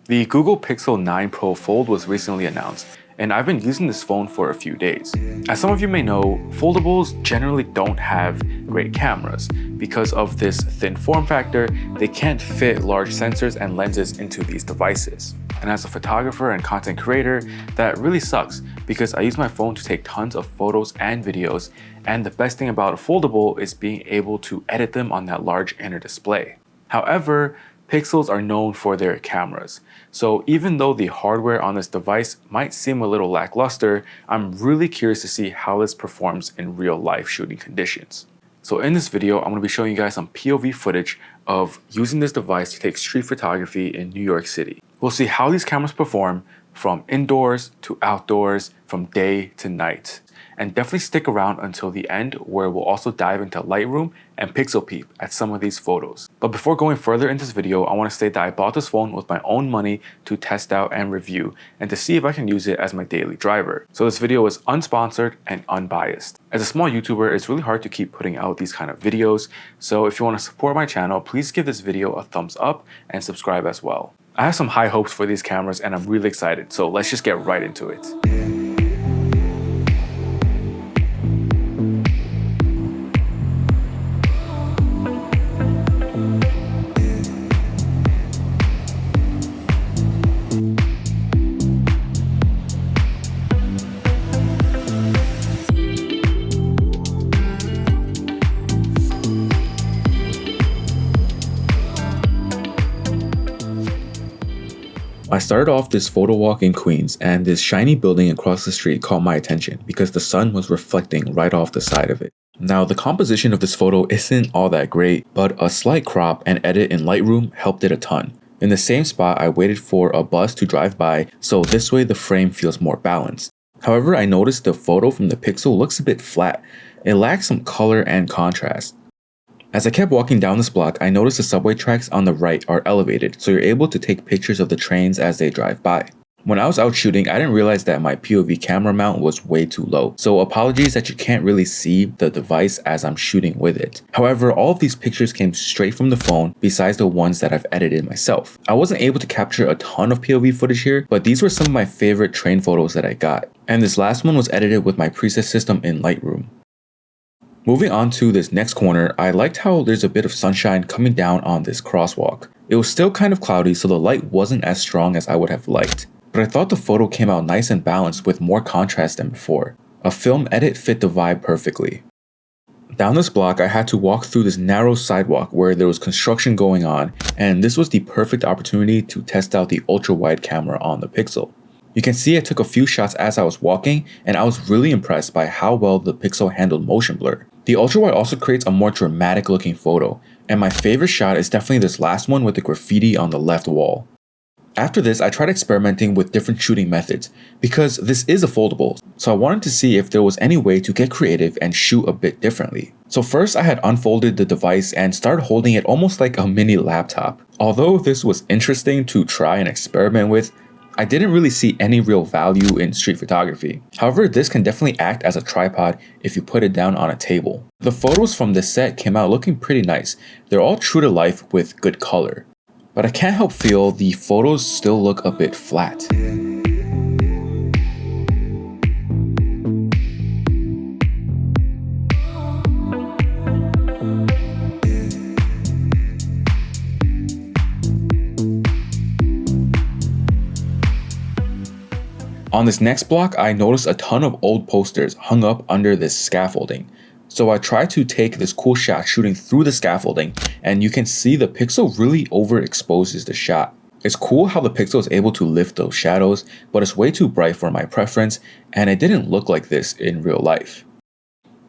The Google Pixel 9 Pro Fold was recently announced, and I've been using this phone for a few days. As some of you may know, foldables generally don't have great cameras. Because of this thin form factor, they can't fit large sensors and lenses into these devices. And as a photographer and content creator, that really sucks because I use my phone to take tons of photos and videos, and the best thing about a foldable is being able to edit them on that large inner display. However, Pixels are known for their cameras. So even though the hardware on this device might seem a little lackluster, I'm really curious to see how this performs in real life shooting conditions. So in this video, I'm going to be showing you guys some POV footage of using this device to take street photography in New York City. We'll see how these cameras perform from indoors to outdoors, from day to night. And definitely stick around until the end, where we'll also dive into Lightroom and Pixel Peep at some of these photos. But before going further into this video, I want to state that I bought this phone with my own money to test out and review, and to see if I can use it as my daily driver. So this video is unsponsored and unbiased. As a small YouTuber, it's really hard to keep putting out these kind of videos, so if you want to support my channel, please give this video a thumbs up and subscribe as well. I have some high hopes for these cameras and I'm really excited, so let's just get right into it. I started off this photo walk in Queens, and this shiny building across the street caught my attention because the sun was reflecting right off the side of it. Now, the composition of this photo isn't all that great, but a slight crop and edit in Lightroom helped it a ton. In the same spot, I waited for a bus to drive by, so this way the frame feels more balanced. However, I noticed the photo from the Pixel looks a bit flat. It lacks some color and contrast. As I kept walking down this block, I noticed the subway tracks on the right are elevated, so you're able to take pictures of the trains as they drive by. When I was out shooting, I didn't realize that my POV camera mount was way too low, so apologies that you can't really see the device as I'm shooting with it. However, all of these pictures came straight from the phone, besides the ones that I've edited myself. I wasn't able to capture a ton of POV footage here, but these were some of my favorite train photos that I got. And this last one was edited with my preset system in Lightroom. Moving on to this next corner, I liked how there's a bit of sunshine coming down on this crosswalk. It was still kind of cloudy, so the light wasn't as strong as I would have liked, but I thought the photo came out nice and balanced with more contrast than before. A film edit fit the vibe perfectly. Down this block, I had to walk through this narrow sidewalk where there was construction going on, and this was the perfect opportunity to test out the ultra-wide camera on the Pixel. You can see I took a few shots as I was walking, and I was really impressed by how well the Pixel handled motion blur. The ultra-wide also creates a more dramatic looking photo, and my favorite shot is definitely this last one with the graffiti on the left wall. After this, I tried experimenting with different shooting methods, because this is a foldable, so I wanted to see if there was any way to get creative and shoot a bit differently. So first I had unfolded the device and started holding it almost like a mini laptop. Although this was interesting to try and experiment with, I didn't really see any real value in street photography. However, this can definitely act as a tripod if you put it down on a table. The photos from this set came out looking pretty nice. They're all true to life with good color. But I can't help feel the photos still look a bit flat. On this next block, I noticed a ton of old posters hung up under this scaffolding. So I tried to take this cool shot shooting through the scaffolding, and you can see the Pixel really overexposes the shot. It's cool how the Pixel is able to lift those shadows, but it's way too bright for my preference, and it didn't look like this in real life.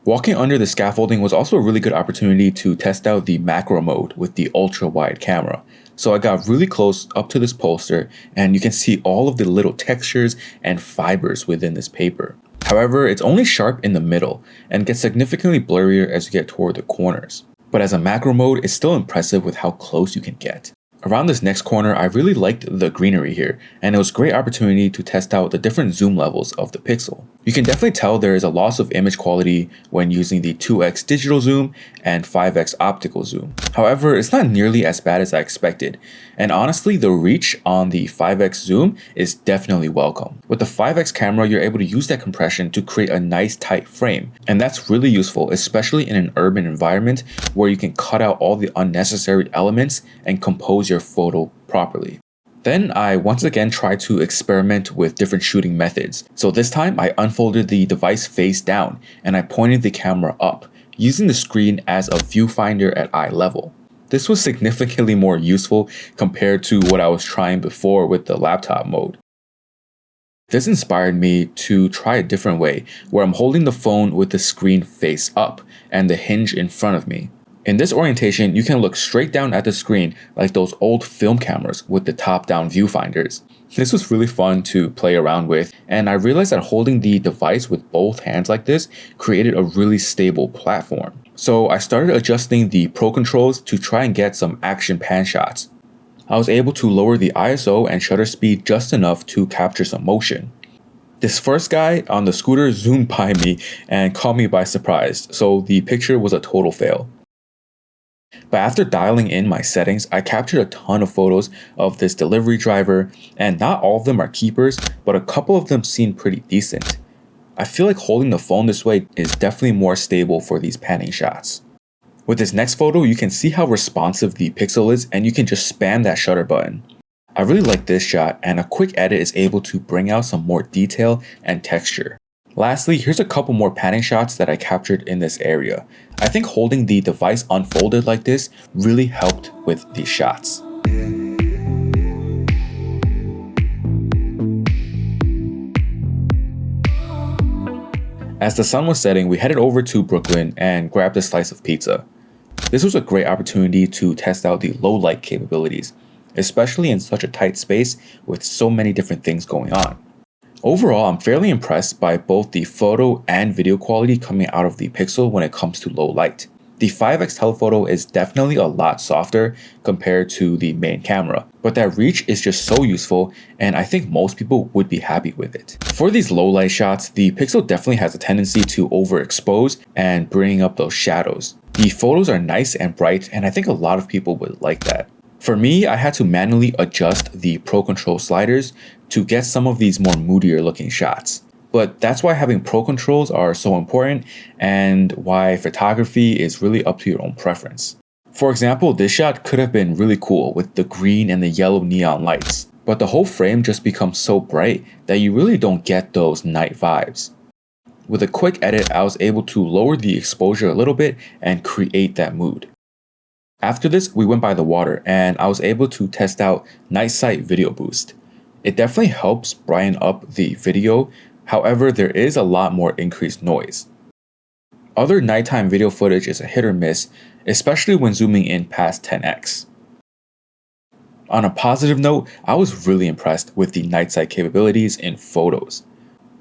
Walking under the scaffolding was also a really good opportunity to test out the macro mode with the ultra wide camera. So I got really close up to this poster, and you can see all of the little textures and fibers within this paper. However, it's only sharp in the middle and gets significantly blurrier as you get toward the corners. But as a macro mode, it's still impressive with how close you can get. Around this next corner, I really liked the greenery here, and it was a great opportunity to test out the different zoom levels of the pixel. You can definitely tell there is a loss of image quality when using the 2x digital zoom and 5x optical zoom. However, it's not nearly as bad as I expected, and honestly, the reach on the 5x zoom is definitely welcome. With the 5x camera, you're able to use that compression to create a nice tight frame, and that's really useful, especially in an urban environment where you can cut out all the unnecessary elements and compose your photo properly. Then I once again tried to experiment with different shooting methods. So this time I unfolded the device face down and I pointed the camera up, using the screen as a viewfinder at eye level. This was significantly more useful compared to what I was trying before with the laptop mode. This inspired me to try a different way, where I'm holding the phone with the screen face up and the hinge in front of me. In this orientation, you can look straight down at the screen like those old film cameras with the top-down viewfinders. This was really fun to play around with, and I realized that holding the device with both hands like this created a really stable platform. So I started adjusting the Pro controls to try and get some action pan shots. I was able to lower the ISO and shutter speed just enough to capture some motion. This first guy on the scooter zoomed by me and caught me by surprise, so the picture was a total fail. But after dialing in my settings, I captured a ton of photos of this delivery driver, and not all of them are keepers, but a couple of them seem pretty decent. I feel like holding the phone this way is definitely more stable for these panning shots. With this next photo, you can see how responsive the pixel is, and you can just spam that shutter button. I really like this shot, and a quick edit is able to bring out some more detail and texture. Lastly, here's a couple more panning shots that I captured in this area. I think holding the device unfolded like this really helped with these shots. As the sun was setting, we headed over to Brooklyn and grabbed a slice of pizza. This was a great opportunity to test out the low light capabilities, especially in such a tight space with so many different things going on. Overall, I'm fairly impressed by both the photo and video quality coming out of the Pixel when it comes to low light. The 5x telephoto is definitely a lot softer compared to the main camera, but that reach is just so useful, and I think most people would be happy with it. For these low light shots, the Pixel definitely has a tendency to overexpose and bring up those shadows. The photos are nice and bright, and I think a lot of people would like that. For me, I had to manually adjust the Pro Control sliders to get some of these more moodier looking shots. But that's why having Pro Controls are so important, and why photography is really up to your own preference. For example, this shot could have been really cool with the green and the yellow neon lights, but the whole frame just becomes so bright that you really don't get those night vibes. With a quick edit, I was able to lower the exposure a little bit and create that mood. After this, we went by the water, and I was able to test out Night Sight Video Boost. It definitely helps brighten up the video, however, there is a lot more increased noise. Other nighttime video footage is a hit or miss, especially when zooming in past 10x. On a positive note, I was really impressed with the Night Sight capabilities in photos.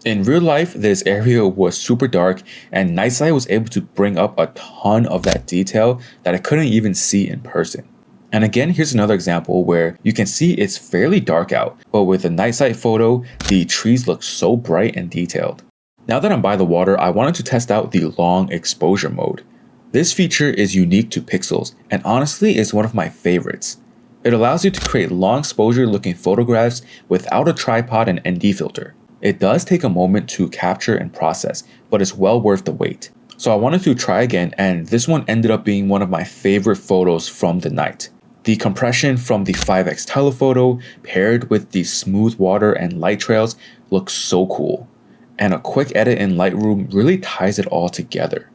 In real life, this area was super dark, and Night Sight was able to bring up a ton of that detail that I couldn't even see in person. And again, here's another example where you can see it's fairly dark out, but with a Night Sight photo, the trees look so bright and detailed. Now that I'm by the water, I wanted to test out the long exposure mode. This feature is unique to Pixels, and honestly is one of my favorites. It allows you to create long exposure looking photographs without a tripod and ND filter. It does take a moment to capture and process, but it's well worth the wait. So I wanted to try again, and this one ended up being one of my favorite photos from the night. The compression from the 5x telephoto paired with the smooth water and light trails looks so cool. And a quick edit in Lightroom really ties it all together.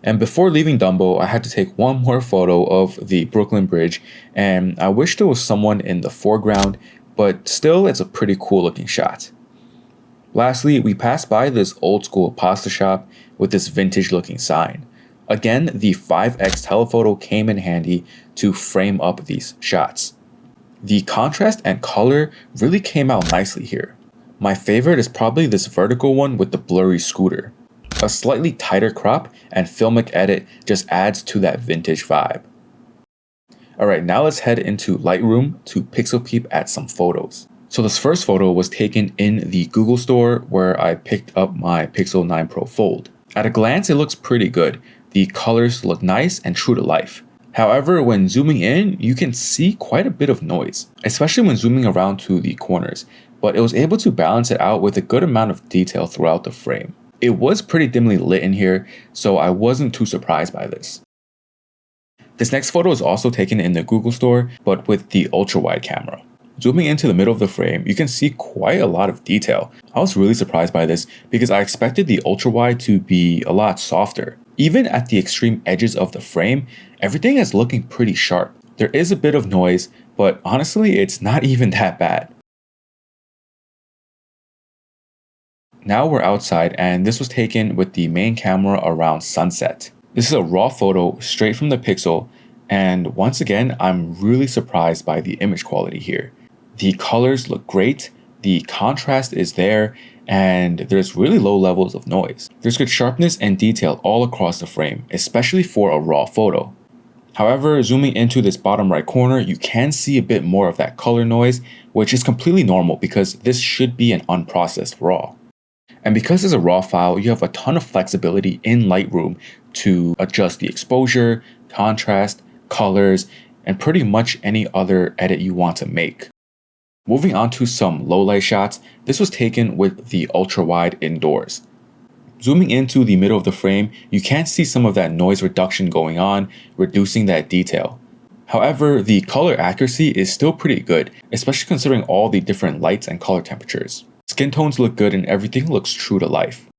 And before leaving Dumbo, I had to take one more photo of the Brooklyn Bridge, and I wish there was someone in the foreground, but still it's a pretty cool looking shot. Lastly, we passed by this old school pasta shop with this vintage looking sign. Again, the 5x telephoto came in handy to frame up these shots. The contrast and color really came out nicely here. My favorite is probably this vertical one with the blurry scooter. A slightly tighter crop and filmic edit just adds to that vintage vibe. Alright, now let's head into Lightroom to pixel peep at some photos. So this first photo was taken in the Google store where I picked up my Pixel 9 Pro Fold. At a glance, it looks pretty good. The colors look nice and true to life. However, when zooming in, you can see quite a bit of noise, especially when zooming around to the corners, but it was able to balance it out with a good amount of detail throughout the frame. It was pretty dimly lit in here, so I wasn't too surprised by this. This next photo is also taken in the Google store, but with the ultra-wide camera. Zooming into the middle of the frame, you can see quite a lot of detail. I was really surprised by this because I expected the ultra-wide to be a lot softer. Even at the extreme edges of the frame, everything is looking pretty sharp. There is a bit of noise, but honestly, it's not even that bad. Now we're outside, and this was taken with the main camera around sunset. This is a raw photo straight from the Pixel, and once again, I'm really surprised by the image quality here. The colors look great, the contrast is there, and there's really low levels of noise. There's good sharpness and detail all across the frame, especially for a raw photo. However, zooming into this bottom right corner, you can see a bit more of that color noise, which is completely normal because this should be an unprocessed RAW. And because it's a RAW file, you have a ton of flexibility in Lightroom to adjust the exposure, contrast, colors, and pretty much any other edit you want to make. Moving on to some low light shots, this was taken with the ultra wide indoors. Zooming into the middle of the frame, you can see some of that noise reduction going on, reducing that detail. However, the color accuracy is still pretty good, especially considering all the different lights and color temperatures. Skin tones look good and everything looks true to life.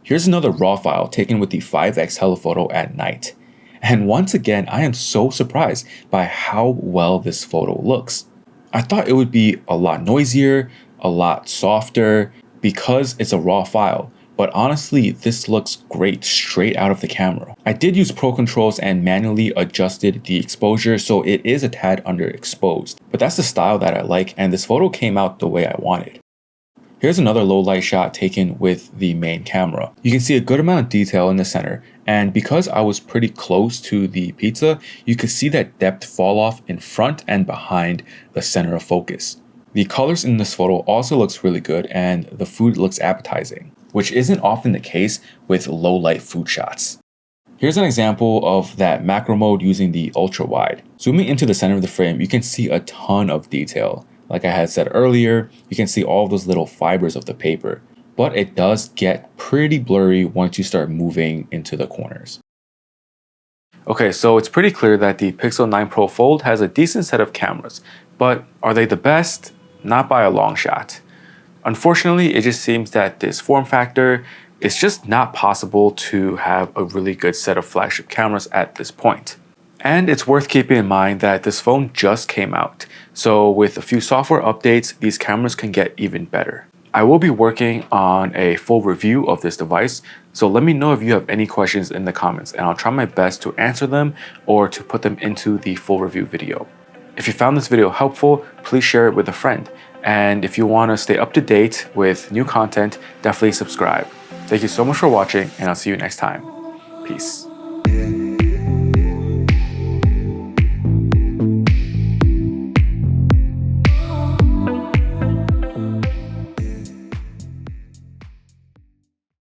Here's another RAW file taken with the 5x telephoto at night. And once again, I am so surprised by how well this photo looks. I thought it would be a lot noisier, a lot softer, because it's a RAW file. But honestly, this looks great straight out of the camera. I did use Pro Controls and manually adjusted the exposure, so it is a tad underexposed. But that's the style that I like, and this photo came out the way I wanted. Here's another low light shot taken with the main camera. You can see a good amount of detail in the center, and because I was pretty close to the pizza, you could see that depth fall off in front and behind the center of focus. The colors in this photo also looks really good, and the food looks appetizing, which isn't often the case with low light food shots. Here's an example of that macro mode using the ultra wide. Zooming into the center of the frame, you can see a ton of detail. Like I had said earlier, you can see all those little fibers of the paper, but it does get pretty blurry once you start moving into the corners. Okay, so it's pretty clear that the Pixel 9 Pro Fold has a decent set of cameras, but are they the best? Not by a long shot. Unfortunately, it just seems that this form factor is just not possible to have a really good set of flagship cameras at this point. And it's worth keeping in mind that this phone just came out, so with a few software updates, these cameras can get even better. I will be working on a full review of this device, so let me know if you have any questions in the comments and I'll try my best to answer them or to put them into the full review video. If you found this video helpful, please share it with a friend. And if you want to stay up to date with new content, definitely subscribe. Thank you so much for watching, and I'll see you next time. Peace.